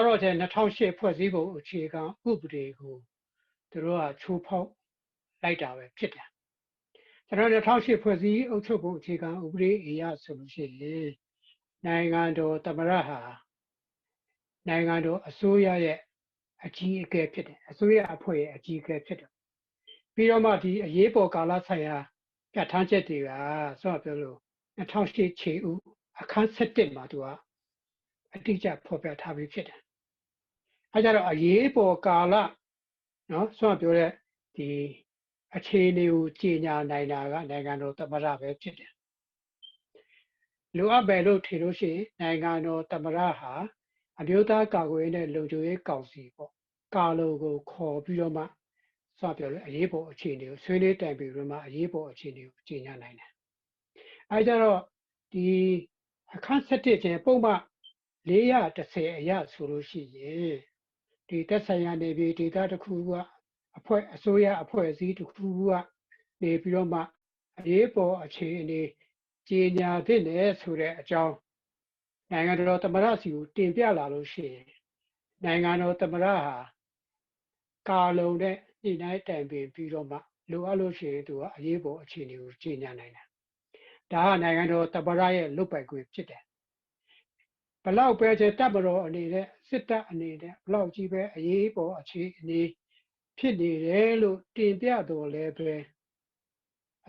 တော့တဲ့2008ဖွဲ့စည်းပုံအခြေခံဥပဒေကိုသူတို့ကချိုးဖောက်လိုက်တာပဲဖြစ်တယ်ကျွန်တော်2008ဖွဲ့စည်းအုပ်ချုပ်ပုံအခြေခံဥပဒေအရဆိုလို့ရှိရင်နိုင်ငံတော်သမ္မတဟာနိုင်ငံတော်အစိုးရရဲ့အကြီးအကဲဖြစ်တယ်အစိုးရအဖွဲ့ရဲ့အကြီးအကဲဖြစ်တယ်ပြီးတော့မှဒီအရေးပေါ်ကာလဆိုင်ရာပြဋ္ဌာန်းချက်တွေကဆိုတော့ပြောလို့2008ခြေဥအခန်း7မှာသူကအတိအကျဖော်ပြထားပြီးဖြစ်တယ်အဲကြတော့အရေးပေါ်ကာလနော်ဆိုတော့ပြောတဲ့ဒီအခြေအနေကိုကြီးညာနိုင်တာကနိုင်ငံတော်သမ္မတပဲဖြစ်တယ်လိုအပ်ပဲလို့ထင်လို့ရှိရင်နိုင်ငံတော်သမ္မတဟာအမျိုးသားကာကွယ်ရေးနဲ့လုံခြုံရေးကောင်စီပေါ့ကာလုံကိုခေါ်ပြီးတော့မှဆိုပြောလို့အရေးပေါ်အခြေအနေကိုဆွေးနွေးတိုင်ပင်ပြီးမှအရေးပေါ်အခြေအနေကိုကြီးညာနိုင်တယ်အဲကြတော့ဒီအခန်း7ကျင်းပုံမှန်410အရဆိုလို့ရှိရင်ဒီသက်ဆိုင်ရာနေပြည်ဒေသတစ်ခုကအစိုးရအဖွဲ့အစည်းတစ်ခုကနေပြီးတော့မှအရေးပေါ်အခြေအနေကြီးညာသင့်တယ်ဆိုတဲ့အကြောင်းနိုင်ငံတော်သမ္မတစီကိုတင်ပြလာလို့ရှိရင်နိုင်ငံတော်သမ္မတဟာကာလုံနဲ့ညှိနှိုင်းတိုင်ပင်ပြီးတော့မှလိုအပ်လို့ရှိရင်သူကအရေးပေါ်အခြေအနေကိုကြီးညာနိုင်တယ်ဒါကနိုင်ငံတော်သမ္မတရဲ့လုပ်ပိုင်ခွင့်ဖြစ်တယ်ဘလောက်ပဲကျတပ်မတော်အနေနဲ့စစ်တပ်အနေနဲ့ဘလောက်ကြီးပဲအရေးပေါ်အခြေအနေဖြစ်နေတယ်လို့တင်ပြတော်လဲပဲ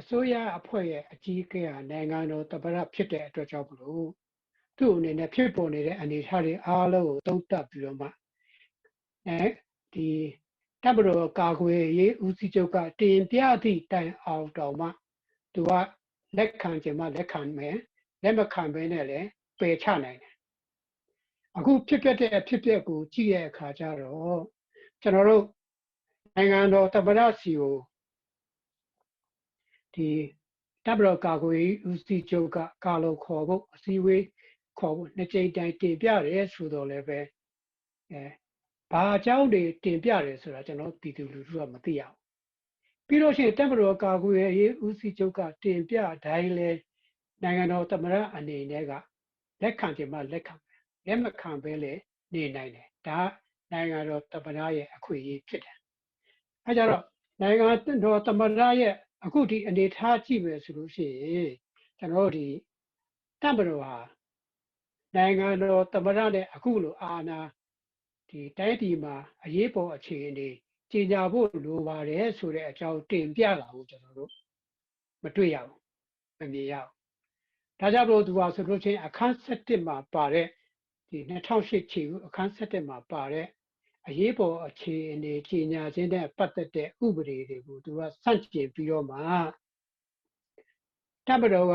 အစိုးရအဖွဲ့ရဲ့အကြီးအကဲဟာနိုင်ငံတော်သမ္မတဖြစ်တဲ့အတွက်ကြောင့်မလို့သူ့အနေနဲ့ဖြစ်ပေါ်နေတဲ့အနေအထားတွေအားလုံးကိုသုံးသပ်ပြီးတော့မှဒီတပ်မတော်ကာကွယ်ရေးဦးစီးချုပ်ကတင်ပြသည့်တိုင်အောင်တောင်မှသူကလက်ခံခြင်းမှလက်ခံမယ်လက်မခံဘဲနဲ့လည်းပယ်ချနိုင်တယ်အခုဖြစ်ပျက်တဲ့အဖြစ်အပျက်ကိုကြည့်ရတဲ့အခါကျတော့ကျွန်တော်တို့နိုင်ငံတော်သမ္မတစီကိုဒီတပ်မတော်ကာကွယ်ရေးဦးစီးချုပ်ကကာလုံခေါ်ဖို့အစည်းအဝေးခေါ်ဖို့နှစ်ကြိမ်တိုင်တင်ပြတယ်ဆိုတော့လည်းပဲဘာအကြောင်းတွေတင်ပြတယ်ဆိုတာကျွန်တော်ပြည်သူလူထုကမသိရဘူးပြီးတော့ရှင်တပ်မတော်ကာကွယ်ရေးဦးစီးချုပ်ကတင်ပြတိုင်းလဲနိုင်ငံတော်သမ္မတအနေနဲ့ကလက်ခံခြင်းမှလက်ခံလက်မခံဘဲလေနေနိုင်တယ်ဒါနိုင်ငံတော်သမ္မတရဲ့အခွင့်အရေးဖြစ်တယ်အဲကြတော့နိုင်ငံတော်သမ္မတရဲ့အခုဒီအနေထားကြည့်မယ်ဆိုလို့ရှိရင်ကျွန်တော်တို့ဒီတပ်မတော်ဟာနိုင်ငံတော်သမ္မတနဲ့အခုလိုအာဏာဒီတိုင်းပြည်မှာအရေးပေါ်အခြေအနေကြီးညာဖို့လိုပါတယ်ဆိုတဲ့အကြောင်းတင်ပြလာကိုကျွန်တော်တို့မတွေ့ရဘူးမမြင်ရဘူးဒါကြောင့်မို့သူကဆိုလို့ချင်းအခန်း7မှာပါတဲ့ဒီ2008ခြေဥအခန်း7မှာပါတဲ့အရေးပေါ်အခြေအနေကြီးညာခြင်းနဲ့ပတ်သက်တဲ့ဥပဒေတွေကိုသူကဆန့်ကျင်ပြီးတော့မှတပ်မတော်က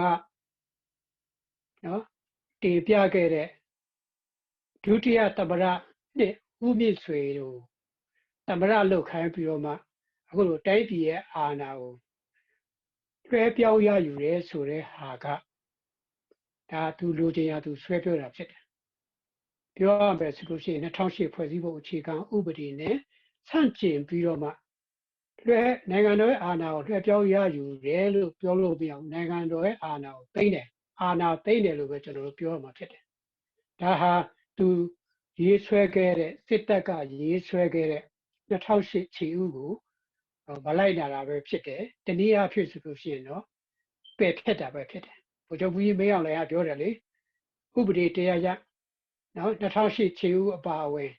နော်တင်ပြခဲ့တဲ့ဒုတိယသမ္မတနဲ့ဦးမြင့်ဆွေတို့သမ္မတလုပ်ခိုင်းပြီးတော့မှအခုလိုတိုင်းပြည်ရဲ့အာဏာကိုလွှဲပြောင်းရယူရဲဆိုတဲ့ဟာကဒါသူလိုချင်ရသူဆွဲပြောတာဖြစ်တယ်ပြောရမယ်ဆိုလို့ရှိရင်2008ဖွဲ့စည်းပုံအခြေခံဥပဒေနဲ့ဆန့်ကျင်ပြီးတော့မှနိုင်ငံတော်ရဲ့အာဏာကိုလွှဲပြောင်းရယူတယ်လို့ပြောလို့မရဘူးနိုင်ငံတော်ရဲ့အာဏာကိုသိမ်းတယ်အာဏာသိမ်းတယ်လို့ပဲကျွန်တော်တို့ပြောရမှာဖြစ်တယ်ဒါဟာသူရေးဆွဲခဲ့တဲ့စစ်တပ်ကရေးဆွဲခဲ့တဲ့2008ခြေဥကိုမလိုက်နာတာပဲဖြစ်တယ်တနည်းအားဖြင့်ဆိုလို့ရှိရင်တော့ပယ်ဖြတ်တာပဲဖြစ်တယ်ဗိုလ်ချုပ်ကြီးမင်းအောင်လှိုင်ကပြောတယ်လေဥပဒေတရားရနော်2008ခြေဥအပါအဝင်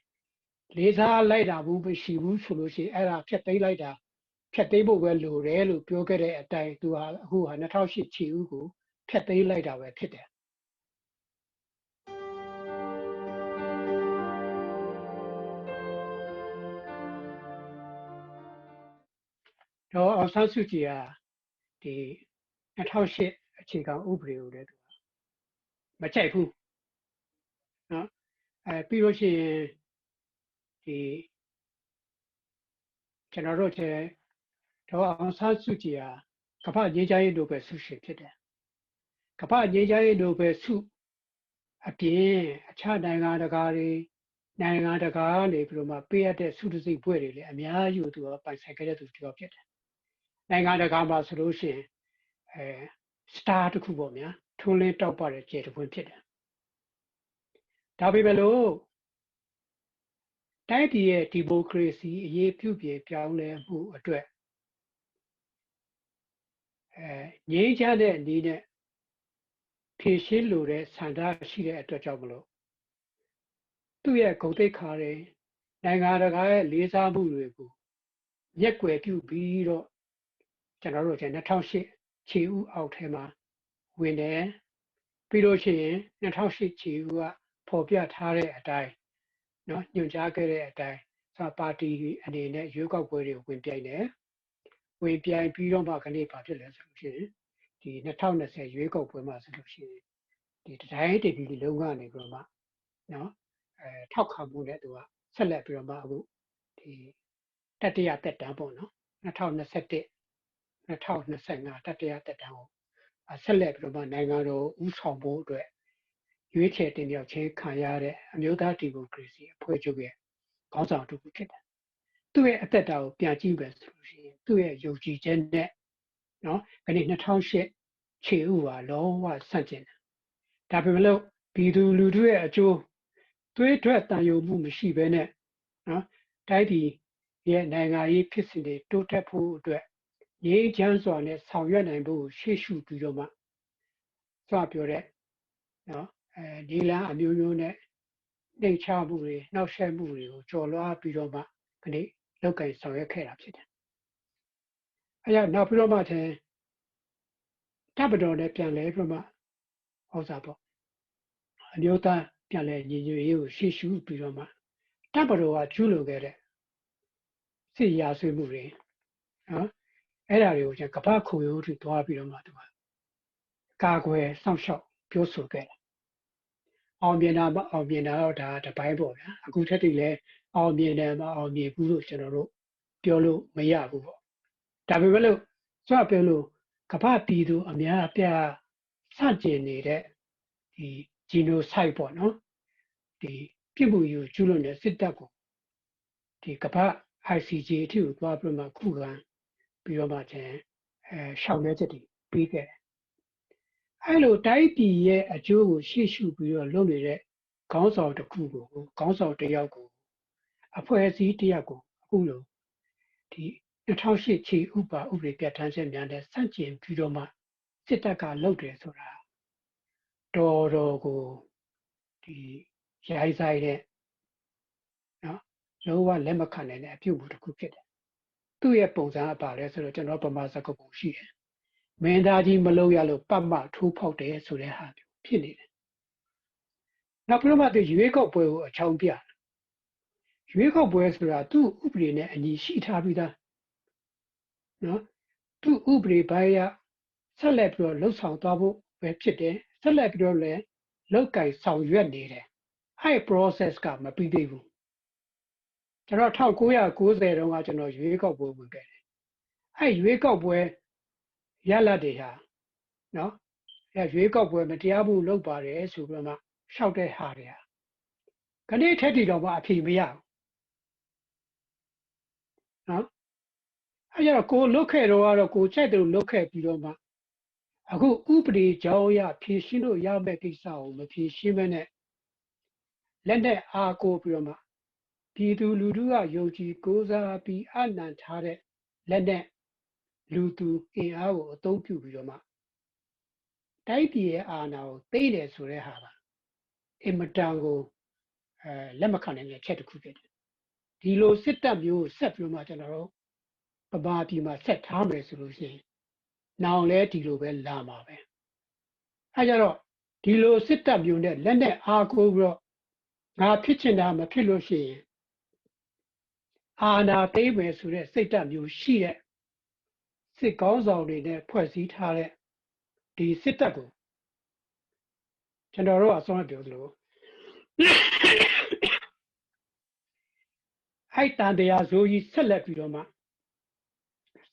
လေးစားလိုက်တာဘူးမရှိဘူးဆိုလို့ရှိရင်အဲ့ဒါဖြတ်သိမ်းလိုက်တာဖြတ်သိမ်းဖို့ပဲလိုတယ်လို့ပြောခဲ့တဲ့အတိုင်းသူဟာအခုဟာ2008ခြေဥကိုဖြတ်သိမ်းလိုက်တာပဲဖြစ်တယ်တော့အောင်ဆန်းစုကြည်ကဒီ2008အခြေခံဥပဒေကိုလည်းမကြိုက်ဘူးနော်ပြီးလို့ရှိရင်ဒီကျွန်တော်တို့တော့အောင်ဆန်းစုကြည်ကမ္ဘာ့ငြိမ်းချမ်းရေးနိုဘယ်ဆုရှင်ဖြစ်တယ်ကမ္ဘာ့ငြိမ်းချမ်းရေးနိုဘယ်ဆုအပြင်အခြားနိုင်ငံတကာနေပြီးတော့မှပေးရတဲ့ဆုတံဆိပ်ဘွဲ့တွေလည်းအများကြီးကိုသူကပိုင်ဆိုင်ခဲ့တဲ့သူတစ်ယောက်ဖြစ်တယ်နိုင်ငံတကာမှာဆိုလို့ရှိရင်စတာတစ်ခုပေါ့ဗျာထွန်းလင်းတောက်ပတဲ့ကျေတပွင့်ဖြစ်တယ်ဒါပေမဲ့လို့ တိုင်းပြည်ရဲ့ဒီမိုကရေစီအရေးပြုပြင်ပြောင်းလဲမှုအတွက်ငြိမ်းချမ်းတဲ့အနေနဲ့ဖြည့်ရှင်းလိုတဲ့ဆန္ဒရှိတဲ့အတွက်ကြောင့်မလို့သူ့ရဲ့ဂုဏ်သိက္ခာတွေနိုင်ငံတကာရဲ့လေးစားမှုတွေကိုမျက်ကွယ်ပြုပြီးတော့ကျွန်တော်တို့2008ခြေဥအောက်ထဲမှာဝင်တယ်ပြီးလို့ရှိရင်2008ခြေဥကပေါ်ပြထားတဲ့အတိုင်းနော်ညွှန်ကြားခဲ့တဲ့အတိုင်းပါတီအနေနဲ့ရွေးကောက်ပွဲတွေဝင်ပြိုင်တယ်ဝင်ပြိုင်ပြီးတော့မှခဏပါဖြစ်လဲဆိုလို့ရှိရင်ဒီ2020ရွေးကောက်ပွဲမှာဆိုလို့ရှိရင်ဒီတိုင်းတပြည်လုံးကနေပြီးတော့မှနော်ထောက်ခံမှုနဲ့သူကဆက်လက်ပြီးတော့မှအခုဒီတတိယသက်တမ်းပေါ့နော်2021 2025တတိယသက်တမ်းကိုဆက်လက်ပြီးတော့မှနိုင်ငံတော်ဥဆောင်ဖို့အတွက်ရွေးချယ်တင်မြှောက်ခြင်းခံရတဲ့အမျိုးသားဒီမိုကရေစီအဖွဲ့ချုပ်ရဲ့ခေါင်းဆောင်တစ်ခုဖြစ်တယ်။သူ့ရဲ့အသက်တာကိုပြန်ကြည့်ပဲဆိုလို့ရှိရင်သူ့ရဲ့ယုံကြည်ချက်နဲ့နော်ခဏ2008ခြေဥပါလုံးဝဆန့်ကျင်တယ်။ဒါပေမဲ့လို့ပြည်သူလူထုရဲ့အကျိုးသွေးထွက်တန်ယုံမှုမရှိဘဲနဲ့နော်တိုင်းပြည်ရဲ့နိုင်ငံရေးဖြစ်စဉ်တွေတိုးတက်ဖို့အတွက်ငြိမ်းချမ်းစွာနဲ့ဆောင်ရွက်နိုင်ဖို့ရှေ့ရှုပြီးတော့မှစပြောတဲ့နော်ဒီလအမျိုးမျိုးနဲ့နှိမ်ချမှုတွေနှောက်ယှက်မှုတွေကိုကျော်လွှားပြီးတော့မှခဏလောက်ကင်ဆောင်ရွက်ခဲ့တာဖြစ်တယ်။အဲကြောင့်နောက်ပြီးတော့မှတပ်မတော်နဲ့ပြန်လဲပြီးတော့မှဟောစားပေါ့အမျိုးသားပြန်လဲညီညွတ်ရေးကိုရှေ့ရှုပြီးတော့မှတပ်မတော်ကကျူးလွန်ခဲ့တဲ့စစ်ရာဇဝတ်မှုတွေနော်အဲ့ဒါတွေကိုကမ္ဘာခုံရုံးထိသွားပြီးတော့မှသူကကာကွယ်စောင့်ရှောက်ပြောဆိုခဲ့တယ်အောင်မြင်တာမအောင်မြင်တာတော့ဒါတပိုင်းပေါ့ဗျာအခုထက်တည်းလဲအောင်မြင်တယ်မအောင်မြင်ဘူးလို့ကျွန်တော်တို့ပြောလို့မရဘူးပေါ့ဒါပေမဲ့လို့ဆိုပြောလို့ကမ္ဘာပြည်သူအများအပြားစကျင်နေတဲ့ဒီဂျီနိုဆိုက်ပေါ့နော်ဒီပြစ်မှုယူကျူးလွန်တဲ့စစ်တပ်ကိုဒီကမ္ဘာ ICJ အထိကိုသွားပြီးမှခုခံပြီးတော့မှရှောင်လဲချက်တွေပြီးခဲ့တယ်အဲ့လိုတိုင်းပြည်ရဲ့အကျိုးကိုရှေ့ရှုပြီးတော့လုပ်နေတဲ့ခေါင်းဆောင်တစ်ခုကိုခေါင်းဆောင်တစ်ယောက်ကိုအဖွဲ့အစည်းတစ်ယောက်ကိုအခုလိုဒီ2008ခြေဥပဒေပြဋ္ဌာန်းချက်များနဲ့စန့်ကျင်ပြီးတော့မှစစ်တပ်ကလုပ်တယ်ဆိုတာတော်တော်ကိုဒီရိုင်းဆိုင်တဲ့နော်လုံးဝလက်မခံနိုင်တဲ့အပြုအမူတစ်ခုဖြစ်တယ်သူ့ရဲ့ပုံစံကပါလဲဆိုတော့ကျွန်တော်ဗမာစကားပုံရှိတယ်မင်းသားကြီးမလုပ်ရလို့ပတ်မထိုးဖောက်တယ်ဆိုတဲ့ဟာမျိုးဖြစ်နေတယ်နောက်ပြီးတော့မှသူရွေးကောက်ပွဲကိုအချောင်းပြရွေးကောက်ပွဲဆိုတာသူ့ဥပဒေနဲ့အညီရှိထားပြီးသားနော်သူ့ဥပဒေပိုင်းရဆက်လက်ပြီးတော့လှုပ်ဆောင်သွားဖို့ပဲဖြစ်တယ်ဆက်လက်ပြီးတော့လည်းလောက်ကင်ဆောင်ရွက်နေတယ်အဲ့ process ကမပြီးသေးဘူးကျွန်တော်1990တုန်းကကျွန်တော်ရွေးကောက်ပွဲဝင်ခဲ့တယ်အဲ့ရွေးကောက်ပွဲရလဒ်တွေဟာနော်ရွေးကောက်ပွဲမတရားမှုလုပ်ပါတယ်ဆိုပြီးမှရှောက်တဲ့ဟာတွေဟာခဏထက်တီတော့မှအဖြေမရဘူးနော်အဲ့ကြတော့ကိုလုတ်ခဲ့တော့ကတော့ကိုကြိုက်တယ်လို့လုတ်ခဲ့ပြီးတော့မှအခုဥပဒေကြောင်းအရဖြည့်ရှင်းလို့ရမယ့်ကိစ္စကိုမဖြည့်ရှင်းမဲနဲ့လက်နဲ့အားကိုပြီးတော့မှပြည်သူလူထုကယုံကြည်ကိုးစားပြီးအနံထားတဲ့လက်နဲ့လူသူအင်အားကိုအသုံးပြုပြီးတော့မှတိုက်ပြည်ရဲ့အာဏာကိုသိတယ်ဆိုတဲ့ဟာကအင်မတန်ကိုလက်မခံနိုင်တဲ့ချက်တစ်ခုဖြစ်တယ်ဒီလိုစစ်တပ်မျိုးကိုဆက်ပြီးမှကျွန်တော်တို့ပမာပြည်မှာဆက်ထားမယ်ဆိုလို့ရှိရင်နောင်လဲဒီလိုပဲလာမှာပဲအဲကြတော့ဒီလိုစစ်တပ်မျိုးနဲ့လက်နဲ့အားကိုးပြီးတော့ငါဖြစ်ချင်တာမဖြစ်လို့ရှိရင်အာဏာသိမ်းမယ်ဆိုတဲ့စိတ်ဓာတ်မျိုးရှိတဲ့စစ်ကောင်းဆောင်တွေနဲ့ဖွဲ့စည်းထားတဲ့ဒီစစ်တပ်ကိုကျွန်တော်တို့အစောပြောသလိုအဲ့တန်တရားဇိုးကြီးဆက်လက်ပြီးတော့မှ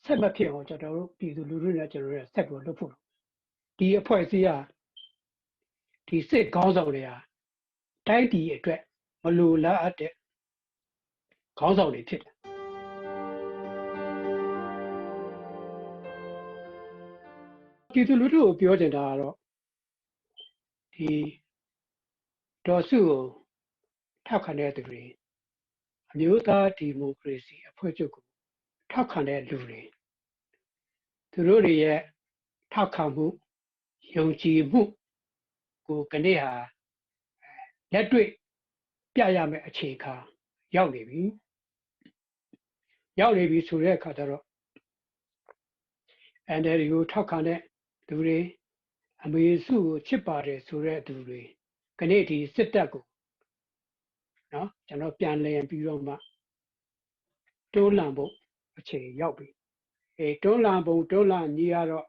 ဆက်မဖြစ်အောင်ကျွန်တော်တို့ပြည်သူလူထုနဲ့ကျွန်တော်တို့ဆက်ပြီးလုပ်ဖို့ဒီအဖွဲ့အစည်းဟာဒီစစ်ကောင်းဆောင်တွေဟာတိုက်ပြည်အတွက်မလိုလားအပ်တဲ့ခေါင်းဆောင်တွေဖြစ်တယ်ပြည်သူလူထုကိုပြောချင်တာကတော့ဒီဒေါ်စုကိုထောက်ခံတဲ့သူတွေ မျိုးသားဒီမိုကရေစီအဖွဲ့ချုပ်ကိုထောက်ခံတဲ့လူတွေသူတို့တွေရဲ့ထောက်ခံမှုယုံကြည်မှုကိုကနေ့ဟာလက်တွေ့ပြရမယ့်အခြေခံရောက်နေပြီဆိုတဲ့အခါကျတော့ NLD ကိုထောက်ခံတဲ့သူတွေအမေစုကိုချစ်ပါတယ်ဆိုတဲ့သူတွေခနေ့ဒီစစ်တပ်ကိုနော်ကျွန်တော်ပြန်လည်ပြီးတော့မှတွန်းလှန်ဖို့အခြေရောက်ပြီတွန်းလှန်ပုံတွန်းလှန်ကြီးကတော့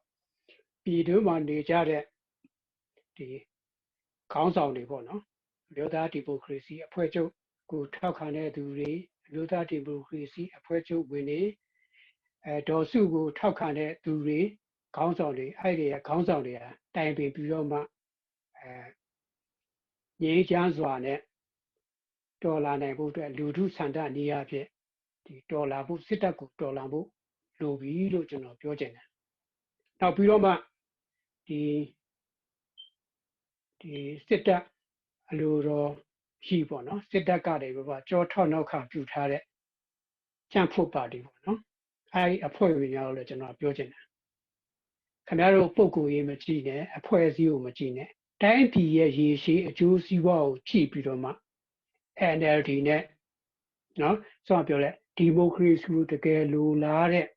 ပြည်တွင်းမှာနေကြတဲ့ဒီခေါင်းဆောင်တွေပေါ့နော်မြို့သားဒီမိုကရေစီအဖွဲ့ချုပ်ကိုထောက်ခံတဲ့သူတွေမြို့သားဒီမိုကရေစီအဖွဲ့ချုပ်ဝင်နေဒေါ်စုကိုထောက်ခံတဲ့သူတွေခေါင်းဆောင်တွေအဲ့ဒီခေါင်းဆောင်တွေကတိုင်ပင်ပြီးတော့မှငြိမ်းချမ်းစွာနဲ့တော်လာနိုင်ဖို့အတွက်လူထုဆန္ဒနေရာဖြစ်ဒီတော်လာဖို့စစ်တပ်ကိုတော်လာဖို့လိုပြီလို့ကျွန်တော်ပြောချင်တယ်။နောက်ပြီးတော့မှဒီစစ်တပ်အလိုတော်ရှိပေါ့နော်စစ်တပ်ကတည်းကကြောထောက်နောက်ခံပြုထားတဲ့ကြံ့ဖို့ပါတီပေါ့နော်အဲဒီအဖွဲ့ဝင်များလို့ကျွန်တော်ပြောချင်တယ်ခင်ဗျားတို့ပုံကိုယ်ရေးမကြည့်နဲ့အဖွဲ့အစည်းကိုမကြည့်နဲ့တိုင်းပြည်ရဲ့ရေရှည်အကျိုးစီးပွားကိုကြည့်ပြီးတော့မှ NLD နဲ့နော်ဆိုတော့ပြောလဲဒီမိုကရေစီကိုတကယ်လိုလားတဲ့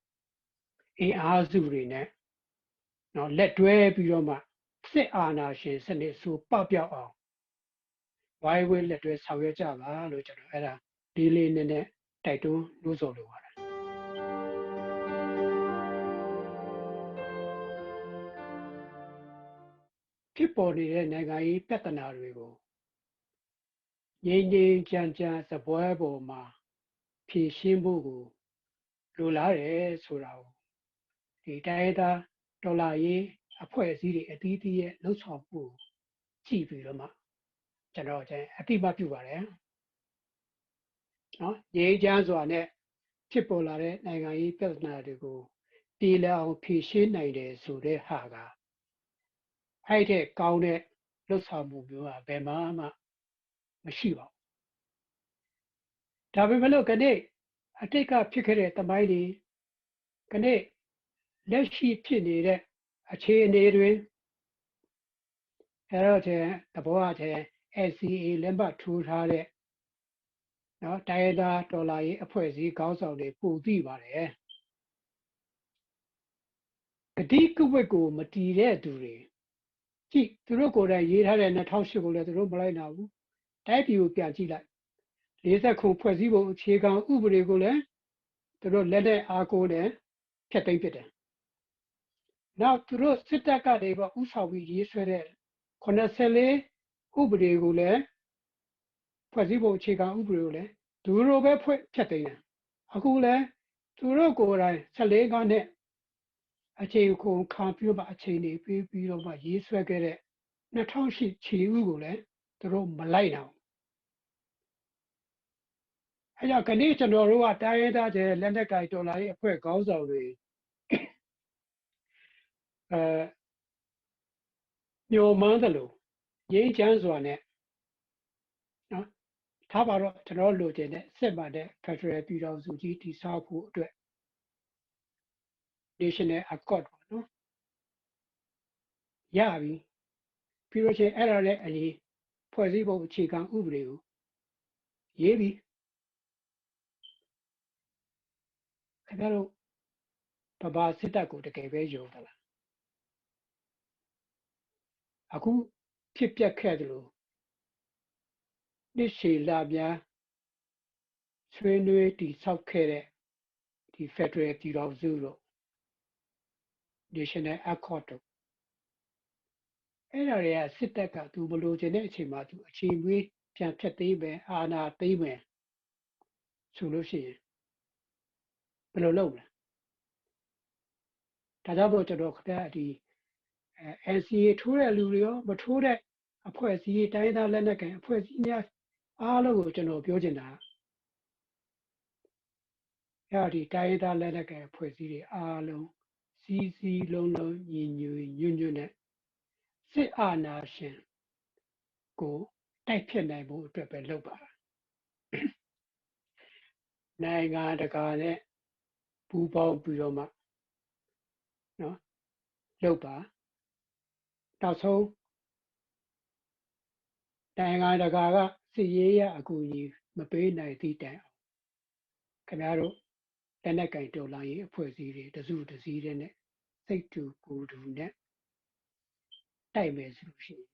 အင်အားစုတွေနဲ့နော်လက်တွဲပြီးတော့မှစစ်အာဏာရှင်စနစ်ဆိုပပျောက်အောင်ဝိုင်းဝန်းလက်တွဲဆောင်ရွက်ကြပါလို့ကျွန်တော်အဲ့ဒါလေးနည်းတိုက်တွန်းလို့ဆိုလိုပါတယ်ဖြစ်ပေါ်နေတဲ့နိုင်ငံရေးပြဿနာတွေကိုငြိမ်းချမ်းစပွဲပေါ်မှာဖြေရှင်းဖို့ကိုလိုလားတယ်ဆိုတာကိုဒီတိုင်းသားဒေါ်လာရေးအဖွဲ့အစည်းတွေအသီးသီးရဲ့လှုပ်ဆောင်မှုကြည့်ပြီးတော့မှကျွန်တော်အတိမတ်ပြုပါတယ်နော်ငြိမ်းချမ်းစွာနဲ့ဖြစ်ပေါ်လာတဲ့နိုင်ငံရေးပြဿနာတွေကိုပြေလည်အောင်ဖြေရှင်းနိုင်တယ်ဆိုတဲ့ဟာကအဲ့တဲ့ကောင်းတဲ့လှုပ်ဆောင်မှုမျိုးကဘယ်မှမရှိပါဘူးဒါပေမဲ့လို့ကနေ့အတိတ်ကဖြစ်ခဲ့တဲ့တမိုင်းတွေကနေ့လက်ရှိဖြစ်နေတဲ့အခြေအနေတွေအဲ့တော့သဘောအထက် SCA လက်မှတ်ထိုးထားတဲ့နော်တိုင်းရင်းသားဒေါ်လာရေးအဖွဲ့အစည်းခေါင်းဆောင်တွေပို့သိပါတယ်ဂတိကဝတ်ကိုမတီးတဲ့သူတွေကြည့်သူတို့ကိုယ်တိုင်ရေးထားတဲ့2008ကိုလည်းသူတို့မလိုက်နိုင်ဘူးတိုက်ပြည်ကိုပြန်ကြည့်လိုက်40ခုဖွဲ့စည်းပုံအခြေခံဥပဒေကိုလည်းသူတို့လက်နဲ့အားကိုးနဲ့ဖျက်သိမ်းပစ်တယ်နောက်သူတို့စစ်တပ်ကနေဥဆောင်ပြီးရေးဆွဲတဲ့84ဥပဒေကိုလည်းဖွဲ့စည်းပုံအခြေခံဥပဒေကိုလည်းသူတို့ပဲဖျက်သိမ်းတယ်အခုလည်းသူတို့ကိုယ်တိုင်14ခန်းနဲ့အချိန်ကိုခံပြီးတော့အချိန်တွေပြီးတော့မှရေးဆွဲခဲ့တဲ့2008ခြေဥကိုလည်းသူတို့မလိုက်နိုင်ဘူးအဲကြောင့်ခဏကျွန်တော်တို့ကတိုင်းရင်းသားတဲ့လက်နက်ကိုင်တော်လာရေးအဖွဲ့ခေါင်းဆောင်တွေညှော်မှန်းသလိုငြိမ်းချမ်းစွာနဲ့နော်ထားပါတော့ကျွန်တော်လိုချင်တဲ့စစ်မှန်တဲ့ Federal ပြည်ထောင်စုကြီးတည်ဆောက်ဖို့အတွက် National Accord ပေါ့နော်ရပြီပြီးတော့ချင်းအဲ့ဒါနဲ့အရင်ဖွဲ့စည်းပုံအခြေခံဥပဒေကိုရေးပြီးခင်ဗျားတို့ဗမာစစ်တပ်ကိုတကယ်ပဲယုံသလားအခုဖြစ်ပျက်ခဲ့သလိုနှစ်ရှည်လများဆွေးနွေးတည်ဆောက်ခဲ့တဲ့ဒီ Federal ပြည်ထောင်စုတို့ National Accord တို့အဲ့ဒါတွေကစစ်တပ်ကသူမလိုချင်တဲ့အချိန်မှာသူအချိန်မွေးပြန်ဖြတ်သိမ်းမယ်အာဏာသိမ်းမယ်ဆိုလို့ရှိရင်ဘယ်လိုလုပ်လဲဒါကြောင့်မို့ကျွန်တော်ခက်ဒီ NCA ထိုးတဲ့လူတွေရောမထိုးတဲ့အဖွဲ့အစည်းတိုင်းသားလက်နက်ကိုင်အဖွဲ့အစည်းများအားလုံးကိုကျွန်တော်ပြောချင်တာအဲ့ဒီတိုင်းသားလက်နက်ကိုင်အဖွဲ့အစည်းတွေအားလုံးစီလုံးညီညွတ်နဲ့စစ်အာဏာရှင်ကိုတိုက်ဖြတ်နိုင်ဖို့အတွက်ပဲလုပ်ပါ နိုင်ငံတကာနဲ့ပူးပေါင်းပြီးတော့မှနော်လုပ်ပါနောက်ဆုံးနိုင်ငံတကာကစစ်ရေးရအကူအညီမပေးနိုင်သည့်တိုင်ခင်ဗျားတို့လက်နက်ကင်တော်လှန်ရေးအဖွဲ့အစည်းတွေတစုတစည်းတဲ့နဲ့စိတ်တူကိုယ်တူနဲ့တိုက်မယ်ဆိုလို့ရှိရင်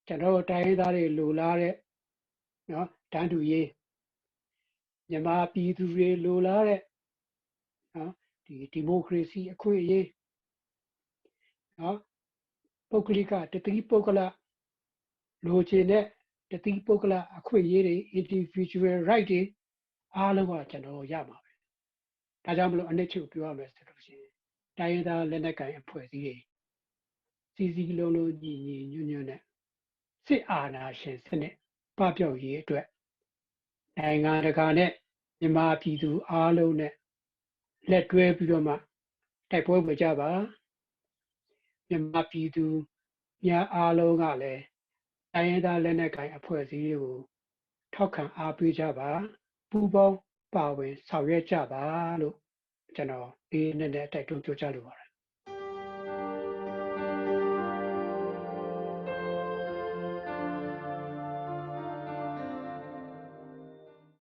ကျွန်တော်တိုင်းရင်းသားတွေလိုလားတဲ့နော်တန်းတူရေးမြန်မာပြည်သူတွေလိုလားတဲ့နော်ဒီမိုကရေစီအခွင့်အရေးနော်ပုဂ္ဂလိကတတိပုဂ္ဂလလိုချင်တဲ့တတိပုဂ္ဂလအခွင့်အရေးတွေ individual right တွေအားလုံးကကျွန်တော်ရမှာပဲဒါကြောင့်မလို့အနှစ်ချုပ်ပြောရမယ်ဆိုလို့ရှိရင်တိုင်းရင်းသားလက်နက်ကိုင်အဖွဲ့အစည်းတွေစီစီလုံးလုံးညီညီညွတ်ညွတ်နဲ့စစ်အာဏာရှင်စနစ်ပပျောက်ရေးအတွက်နိုင်ငံတကာနဲ့မြန်မာပြည်သူအားလုံးနဲ့လက်တွဲပြီးတော့မှတိုက်ပွဲဝင်ကြပါမြန်မာပြည်သူများအားလုံးကလည်းတိုင်းရင်းသားလက်နက်ကိုင်အဖွဲ့အစည်းတွေကိုထောက်ခံအားပေးကြပါပူးပေါင်းပါဝင်ဆောင်ရွက်ကြပါလို့ကျွန်တော်ဒီနေ့နဲ့တိုက်တွန်းပြောကြားလိုပါတယ်